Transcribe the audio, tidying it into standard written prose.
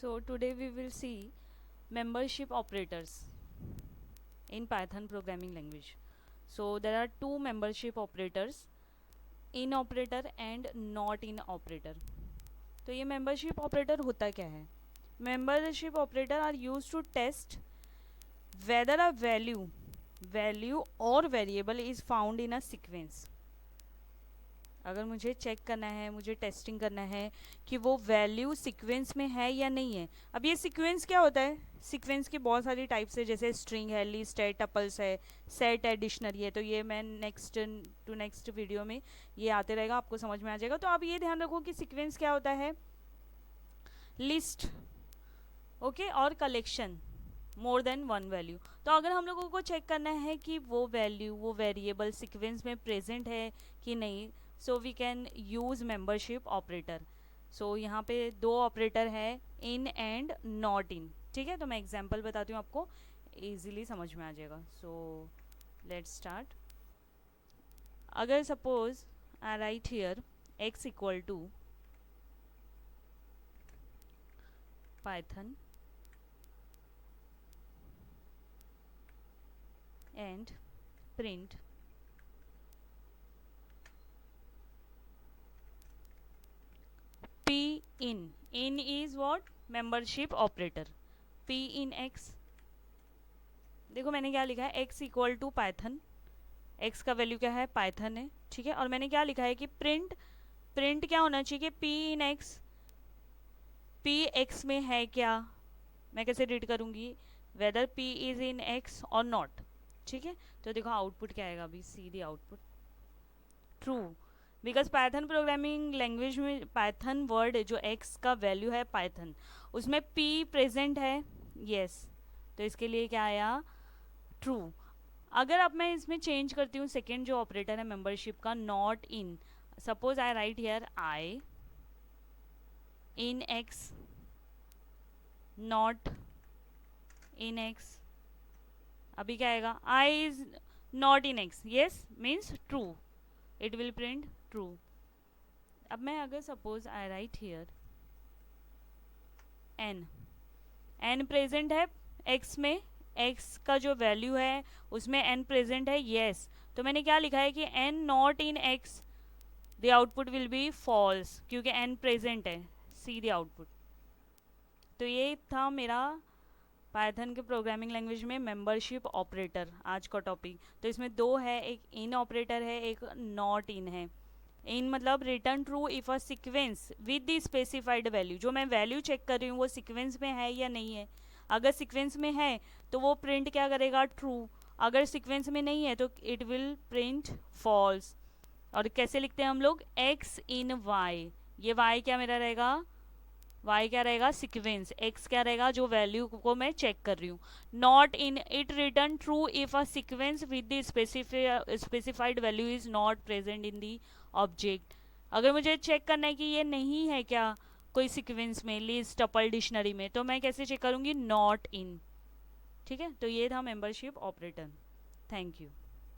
So today we will see membership operators in Python programming language. So there are two membership operators, in operator and not in operator. तो ये membership operator होता क्या है? Membership operator are used to test whether a value or variable is found in a sequence. अगर मुझे check करना है, मुझे टेस्टिंग करना है कि वो वैल्यू सीक्वेंस में है या नहीं है. अब ये सीक्वेंस क्या होता है? सीक्वेंस की बहुत सारी टाइप्स है, जैसे स्ट्रिंग है, लिस्ट है, टपल्स है, सेट है, डिक्शनरी है. तो ये मैं नेक्स्ट वीडियो में ये आते रहेगा, आपको समझ में आ जाएगा. तो आप ये ध्यान रखो कि सीक्वेंस क्या होता है. लिस्ट, ओके, और collection more than one value. तो अगर हम लोगों को चेक करना है कि वो वैल्यू, वो वेरिएबल सीक्वेंस में प्रेजेंट है कि नहीं, so we can use membership operator. So यहाँ पे दो ऑपरेटर है, इन एंड नॉट इन. ठीक है, तो मैं एग्जांपल बताती हूँ, आपको इजीली समझ में आ जाएगा. So let's start. अगर suppose I write here x equal to Python and print p in is what? membership operator. p in x, देखो मैंने क्या लिखा है, x equal to Python, x का वैल्यू क्या है, पाइथन है. ठीक है, और मैंने क्या लिखा है कि प्रिंट क्या होना चाहिए, p in x, p x में है क्या. मैं कैसे रीड करूंगी, whether p is in x और नॉट. ठीक है, तो देखो आउटपुट क्या आएगा, अभी see the output, true. Because Python programming language में पाइथन वर्ड जो x का वैल्यू है पाइथन, उसमें p प्रेजेंट है, यस. तो इसके लिए क्या आया, ट्रू. अगर अब मैं इसमें चेंज करती हूँ, सेकेंड जो ऑपरेटर है मेंबरशिप का, not in. Suppose I write here I in x not in x. अभी क्या आएगा, i is not in x, yes means true, it will print true. अब मैं अगर suppose I write here n present है x में, x का जो वैल्यू है उसमें n प्रेजेंट है, यस. तो मैंने क्या लिखा है कि n not in x, the output will be false, क्योंकि n प्रेजेंट है. See the output. तो ये था मेरा पाइथन के प्रोग्रामिंग लैंग्वेज में मेंबरशिप ऑपरेटर आज का टॉपिक. तो इसमें दो है, एक इन ऑपरेटर है, एक नॉट इन है. इन मतलब return true if a sequence with the specified value, जो मैं वैल्यू चेक कर रही हूँ वो सीक्वेंस में है या नहीं है. अगर सीक्वेंस में है तो वो प्रिंट क्या करेगा, ट्रू. अगर सीक्वेंस में नहीं है तो इट विल प्रिंट फॉल्स. और कैसे लिखते हैं हम लोग, एक्स इन वाई. ये वाई क्या मेरा रहेगा, y क्या रहेगा, सीक्वेंस. x क्या रहेगा, जो वैल्यू को मैं चेक कर रही हूँ. Not in, it return true if a sequence with the specified value is not present in the object. अगर मुझे चेक करना है कि ये नहीं है क्या कोई सीक्वेंस में, लिस्ट, टपल, डिक्शनरी में, तो मैं कैसे चेक करूँगी, नॉट इन. ठीक है, तो ये था मेंबरशिप ऑपरेटर. Thank you.